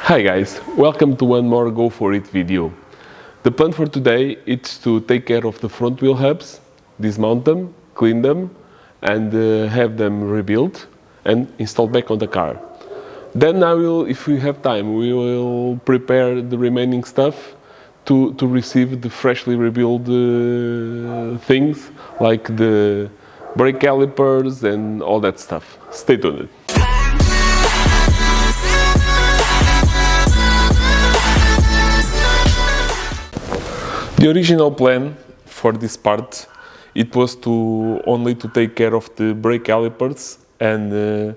Hi guys, welcome to one more GoForIt video. The plan for today is to take care of the front wheel hubs, dismount them, clean them and have them rebuilt and installed back on the car. Then I will, if we have time, we will prepare the remaining stuff to receive the freshly rebuilt things like the brake calipers and all that stuff. Stay tuned. The original plan for this part, it was only to take care of the brake calipers and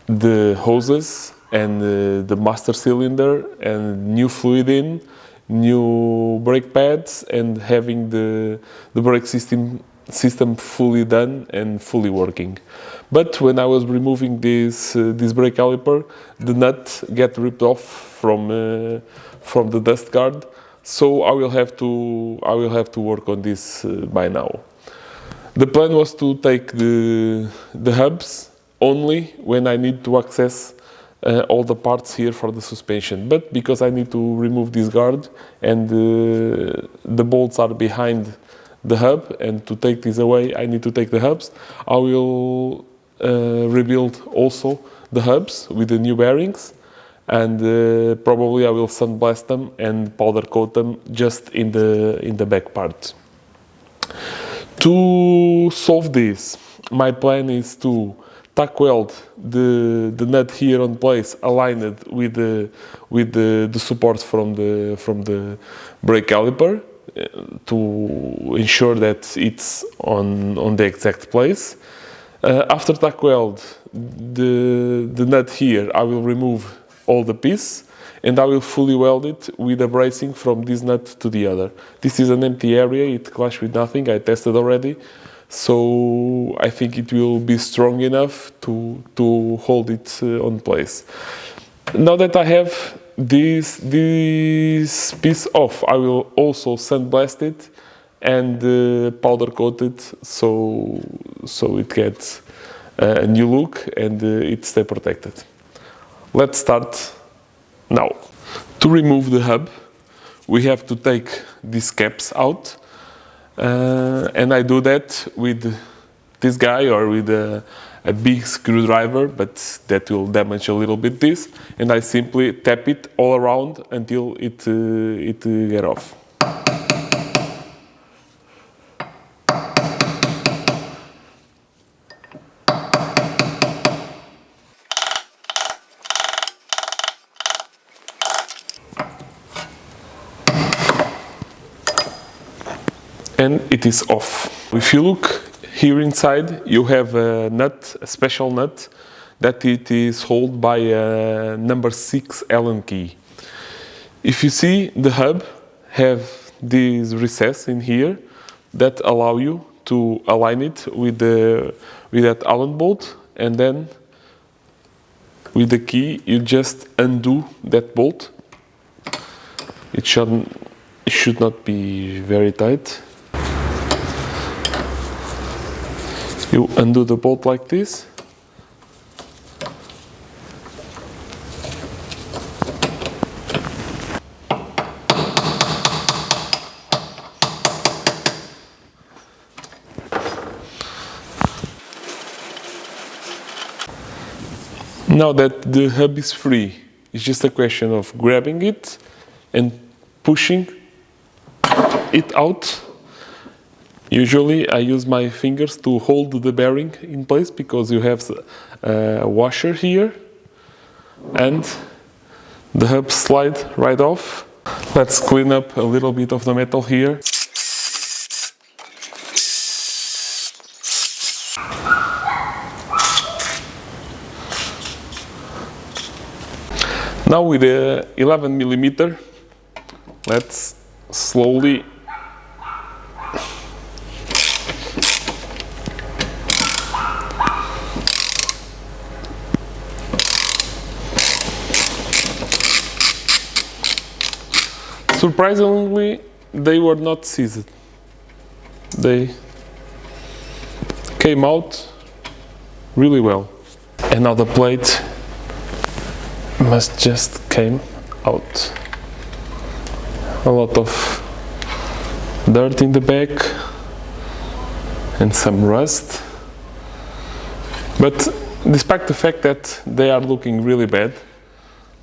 the hoses and the master cylinder and new fluid in, new brake pads and having the brake system fully done and fully working. But when I was removing this brake caliper, the nut get ripped off from the dust guard. So I will have to work on this by now. The plan was to take the hubs only when I need to access all the parts here for the suspension. But because I need to remove this guard and the bolts are behind the hub, and to take this away I need to take the hubs, I will rebuild also the hubs with the new bearings. And probably I will sandblast them and powder coat them just in the back part. To solve this, my plan is to tack weld the nut here on place, aligned with the supports from the brake caliper to ensure that it's on the exact place. After tack weld the nut here, I will remove all the piece and I will fully weld it with a bracing from this nut to the other. This is an empty area, it clashes with nothing, I tested already, so I think it will be strong enough to hold it on place. Now that I have this piece off, I will also sandblast it and powder coat it so it gets a new look and it stays protected. Let's start now. To remove the hub, we have to take these caps out, and I do that with this guy or with a big screwdriver, but that will damage a little bit this, and I simply tap it all around until it get off. And it is off. If you look here inside, you have a nut, a special nut, that it is held by a number 6 Allen key. If you see, the hub have this recess in here that allow you to align it with that Allen bolt, and then with the key you just undo that bolt. It should not be very tight. You undo the bolt like this. Now that the hub is free, it's just a question of grabbing it and pushing it out. Usually I use my fingers to hold the bearing in place because you have a washer here and the hub slide right off. Let's clean up a little bit of the metal here. Now with the 11mm, let's slowly surprisingly, they were not seized. They came out really well. And now the plate must just came out. A lot of dirt in the back and some rust. But despite the fact that they are looking really bad,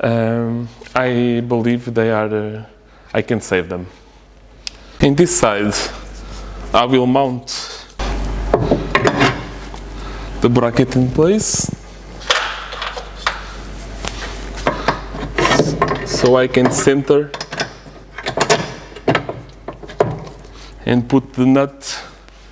I believe they are, I can save them. In this side, I will mount the bracket in place, so I can center and put the nut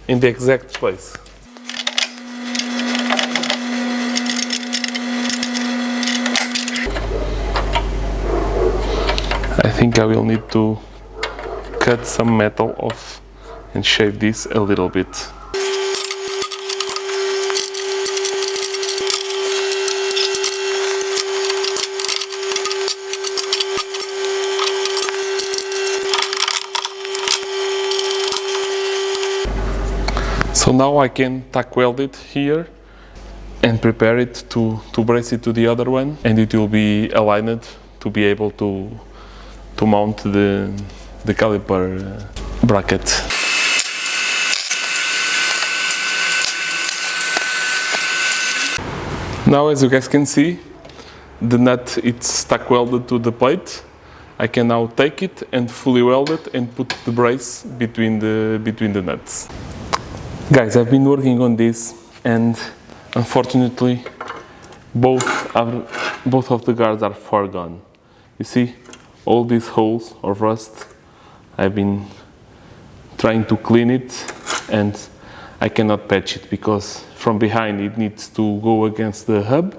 in the exact place. I think I will need to cut some metal off and shave this a little bit. So now I can tack weld it here and prepare it to brace it to the other one, and it will be aligned to be able to mount the caliper bracket. Now, as you guys can see, the nut it's tack welded to the plate. I can now take it and fully weld it and put the brace between the nuts. Guys, I've been working on this, and unfortunately both of the guards are far gone. You see all these holes of rust. I've been trying to clean it and I cannot patch it because from behind it needs to go against the hub,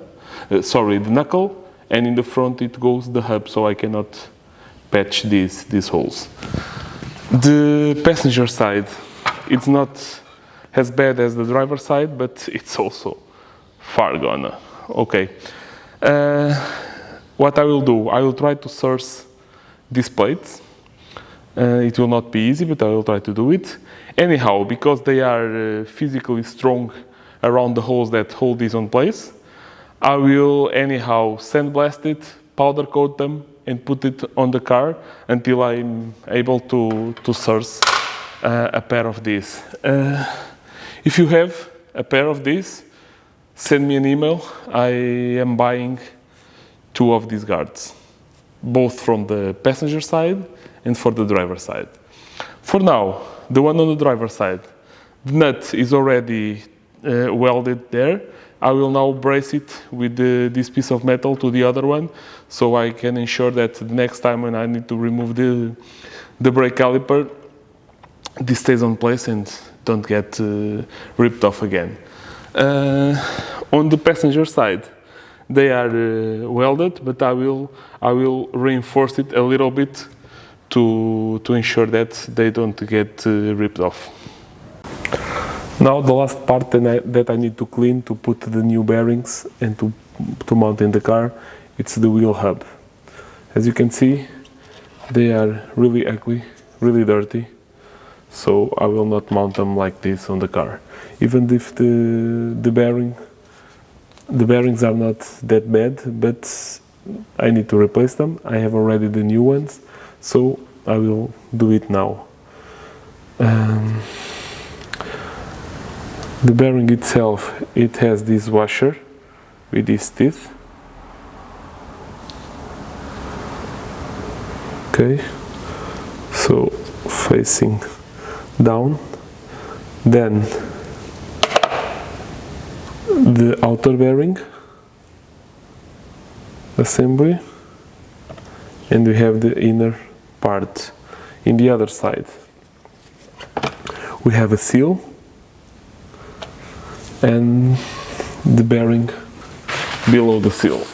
the knuckle, and in the front it goes the hub, so I cannot patch these holes. The passenger side, it's not as bad as the driver side, but it's also far gone. Okay, what I will do, I will try to source these plates. It will not be easy, but I will try to do it. Anyhow, because they are physically strong around the holes that hold this on place, I will anyhow sandblast it, powder coat them, and put it on the car until I'm able to source a pair of these. If you have a pair of these, send me an email. I am buying 2 of these guards, both from the passenger side and for the driver side. For now, the one on the driver side, the nut is already welded there. I will now brace it with this piece of metal to the other one, so I can ensure that the next time when I need to remove the brake caliper, this stays on place and don't get ripped off again. On the passenger side, they are welded, but I will reinforce it a little bit to ensure that they don't get ripped off. Now the last part that I need to clean to put the new bearings and to mount in the car, it's the wheel hub. As you can see, they are really ugly, really dirty, so I will not mount them like this on the car. Even if the bearings are not that bad, but I need to replace them. I have already the new ones, so I will do it now. The bearing itself, it has this washer with these teeth. Okay, so facing down, then the outer bearing assembly, and we have the inner part. In the other side we have a seal and the bearing below the seal.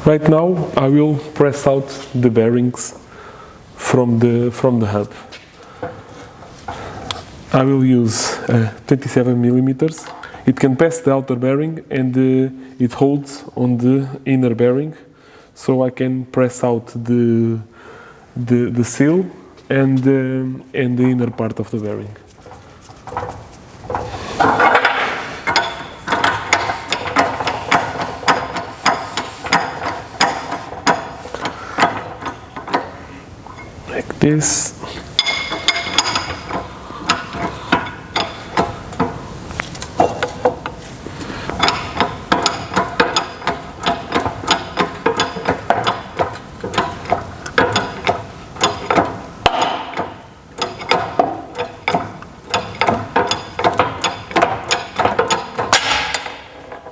Right now I will press out the bearings from the hub. I will use 27 millimeters. It can pass the outer bearing and it holds on the inner bearing, so I can press out the seal and the inner part of the bearing. this.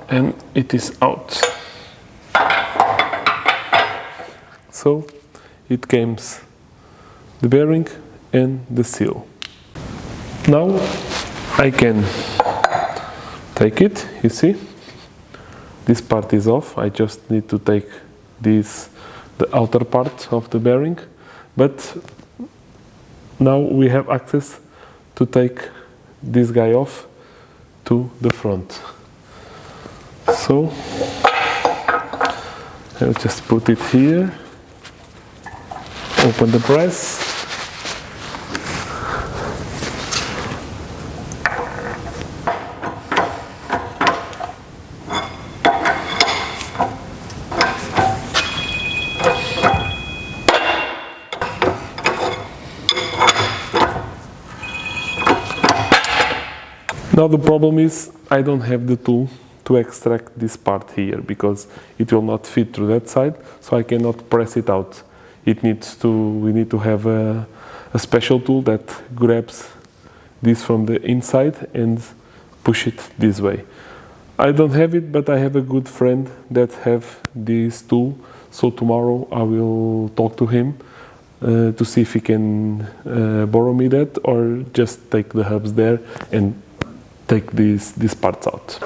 And it is out. So it comes the bearing and the seal. Now I can take it, you see, this part is off. I just need to take this, the outer part of the bearing, but now we have access to take this guy off to the front. So I'll just put it here, open the press, now the problem is I don't have the tool to extract this part here because it will not fit through that side, so I cannot press it out. We need to have a special tool that grabs this from the inside and push it this way. I don't have it, but I have a good friend that have this tool, so tomorrow I will talk to him to see if he can borrow me that or just take the hubs there and take these parts out.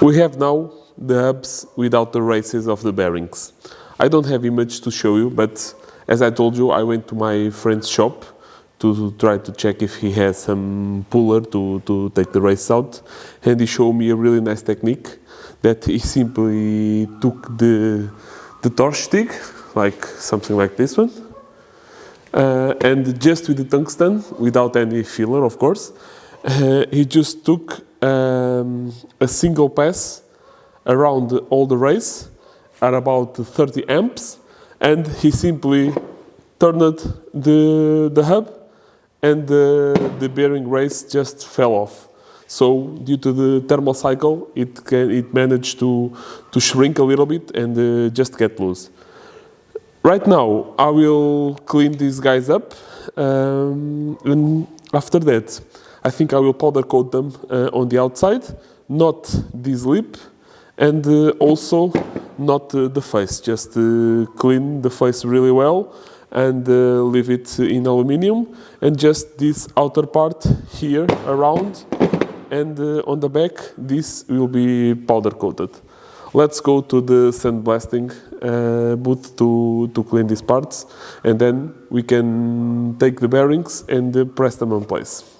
We have now the hubs without the races of the bearings. I don't have image to show you, but as I told you, I went to my friend's shop to try to check if he has some puller to take the race out, and he showed me a really nice technique that he simply took the torch stick, like something like this one, and just with the tungsten, without any filler of course, he just took a single pass around all the race at about 30 amps, and he simply turned the hub, and the bearing race just fell off. So due to the thermal cycle, it managed to shrink a little bit and just get loose. Right now I will clean these guys up, and after that I think I will powder coat them on the outside, not this lip, and also not the face. Just clean the face really well and leave it in aluminium, and just this outer part here around, and on the back this will be powder coated. Let's go to the sandblasting booth to clean these parts, and then we can take the bearings and press them in place.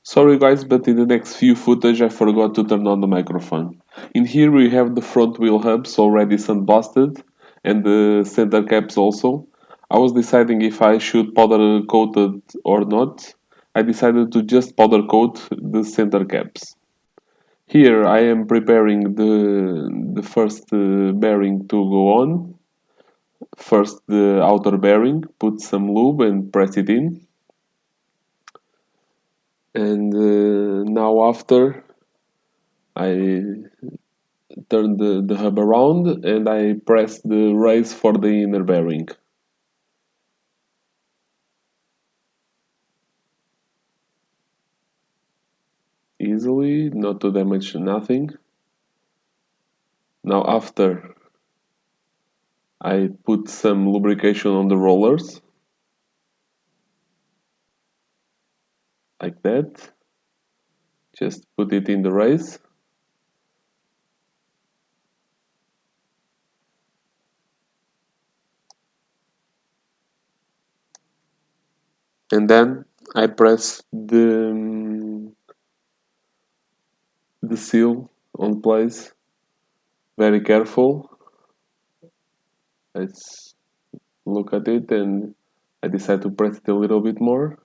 Sorry guys, but in the next few footage I forgot to turn on the microphone. In here we have the front wheel hubs already sandblasted, and the center caps also. I was deciding if I should powder coat it or not. I decided to just powder coat the center caps. Here I am preparing the first bearing to go on. First the outer bearing, put some lube and press it in. And now after I turn the hub around and I press the race for the inner bearing. Easily, not to damage nothing. Now after I put some lubrication on the rollers, like that. Just put it in the race. And then I press the seal on place. Very careful. Let's look at it, and I decide to press it a little bit more,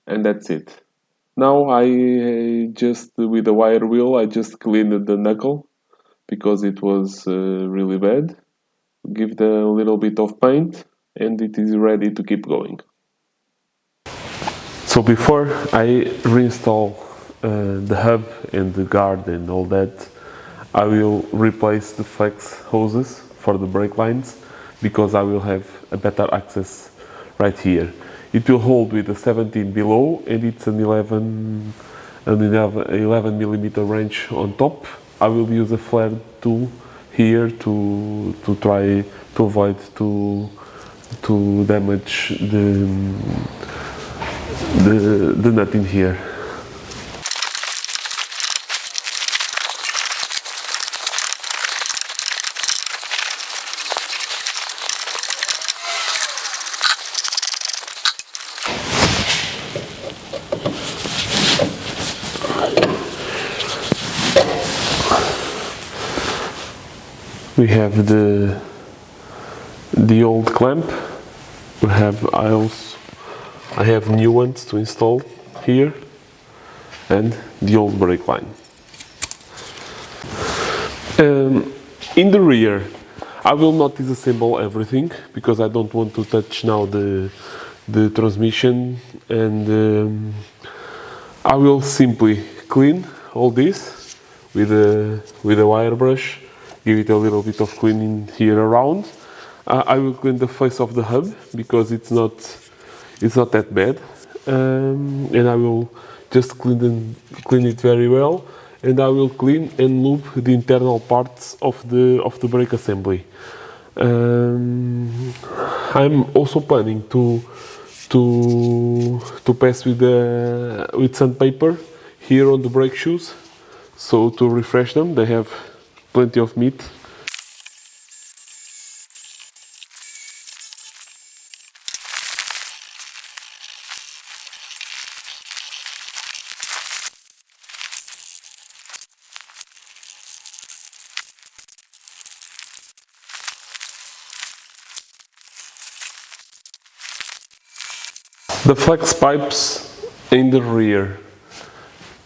and that's it. Now I just, with the wire wheel, I just cleaned the knuckle because it was really bad. Give it a little bit of paint, and it is ready to keep going. So before I reinstall the hub and the guard and all that, I will replace the flex hoses for the brake lines, because I will have a better access right here. It will hold with a 17 below, and it's an 11 millimeter wrench on top. I will use a flare tool here to try to avoid to damage the nut in here. We have the old clamp. We have I have new ones to install here, and the old brake line. In the rear, I will not disassemble everything, because I don't want to touch now the transmission, and I will simply clean all this with a wire brush. Give it a little bit of cleaning here around. I will clean the face of the hub, because it's not that bad, and I will just clean it very well, and I will clean and lube the internal parts of the brake assembly. I'm also planning to pass with sandpaper here on the brake shoes, so to refresh them. They have plenty of meat. The flex pipes in the rear,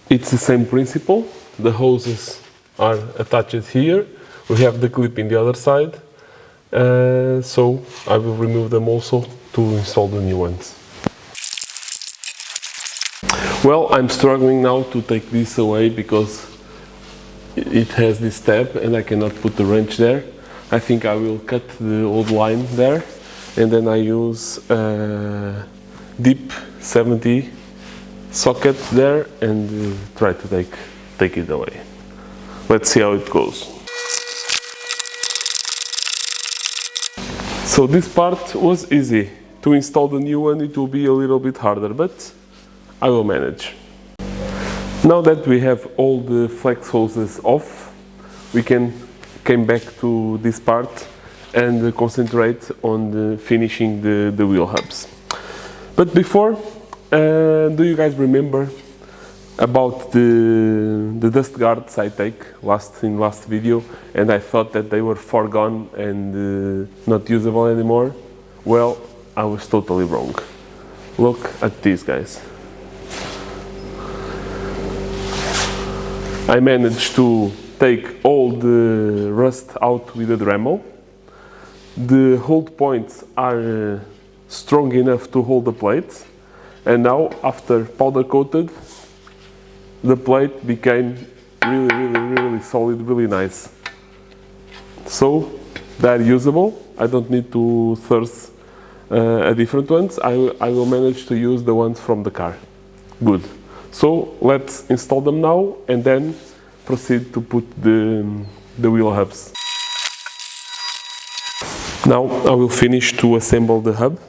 it's the same principle. The hoses are attached here. We have the clip in the other side, so I will remove them also to install the new ones. Well, I'm struggling now to take this away, because it has this tab and I cannot put the wrench there. I think I will cut the old line there, and then I use deep 70 socket there, and try to take it away. Let's see how it goes. So this part was easy. To install the new one, it will be a little bit harder, but I will manage. Now that we have all the flex hoses off, we can come back to this part and concentrate on finishing the wheel hubs. But before, do you guys remember about the dust guards I take in last video, and I thought that they were far gone and not usable anymore? Well, I was totally wrong. Look at these guys. I managed to take all the rust out with a Dremel. The hold points are strong enough to hold the plate, and now after powder coated, the plate became really solid, really nice. So they're usable. I don't need to source different ones. I will manage to use the ones from the car. Good. So let's install them now, and then proceed to put the wheel hubs. Now I will finish to assemble the hub.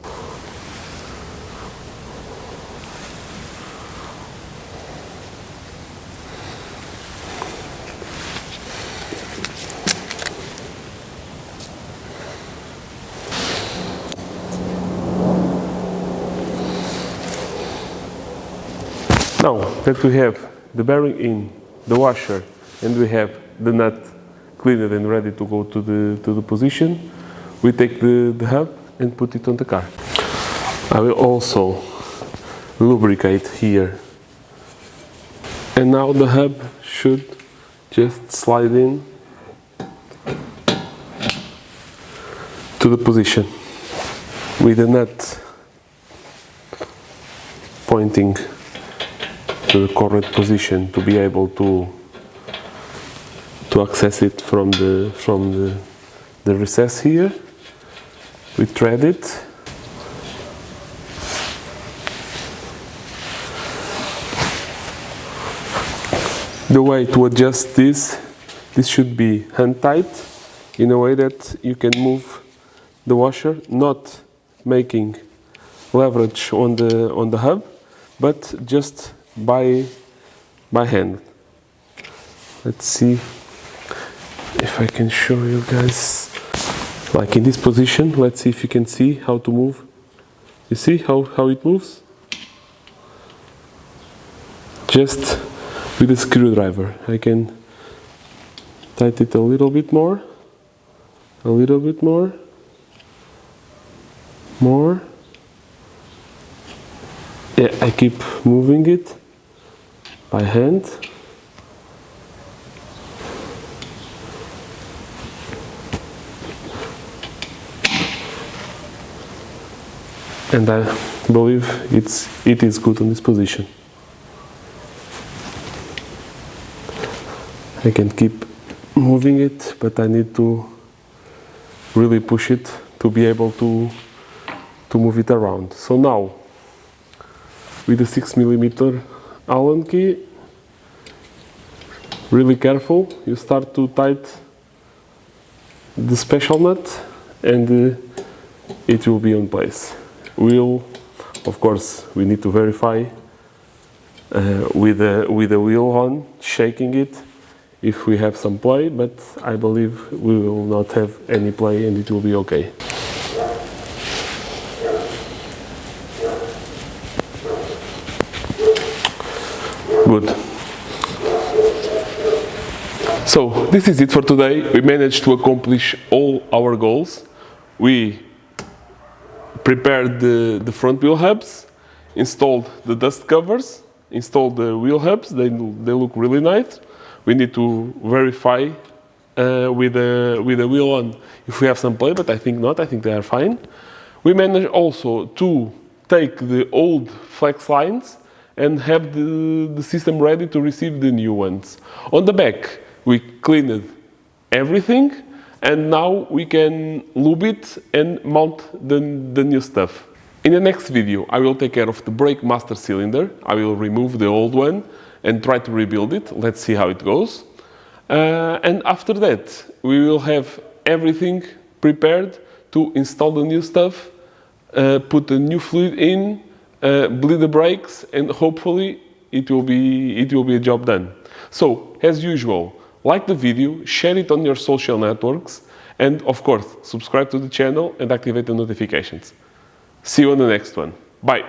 Now that we have the bearing in, the washer, and we have the nut cleaned and ready to go to the position, we take the hub and put it on the car. I will also lubricate here. And now the hub should just slide in to the position. with the nut pointing to the correct position to be able to access it from the recess here. We thread it. The way to adjust this should be hand tight in a way that you can move the washer, not making leverage on the hub, but just by hand. Let's see if I can show you guys, like in this position. Let's see if you can see how to move. You see how it moves? Just with a screwdriver. I can tighten it a little bit more, more. Yeah, I keep moving it by hand. And I believe it is good on this position. I can keep moving it, but I need to really push it to be able to move it around. So now, with the 6mm Allen key, really careful, you start to tighten the special nut, and it will be in place. Of course, we need to verify with the wheel on, shaking it, if we have some play, but I believe we will not have any play and it will be okay. Good. So this is it for today. We managed to accomplish all our goals. We prepared the front wheel hubs, installed the dust covers, installed the wheel hubs. They look really nice. We need to verify with the wheel on if we have some play, but I think not. I think they are fine. We managed also to take the old flex lines and have the system ready to receive the new ones. On the back, we cleaned everything, and now we can lube it and mount the new stuff. In the next video, I will take care of the brake master cylinder. I will remove the old one and try to rebuild it. Let's see how it goes. And after that, we will have everything prepared to install the new stuff, put the new fluid in, bleed the brakes, and hopefully it will be a job done. So, as usual, like the video, share it on your social networks, and of course, subscribe to the channel and activate the notifications. See you on the next one. Bye!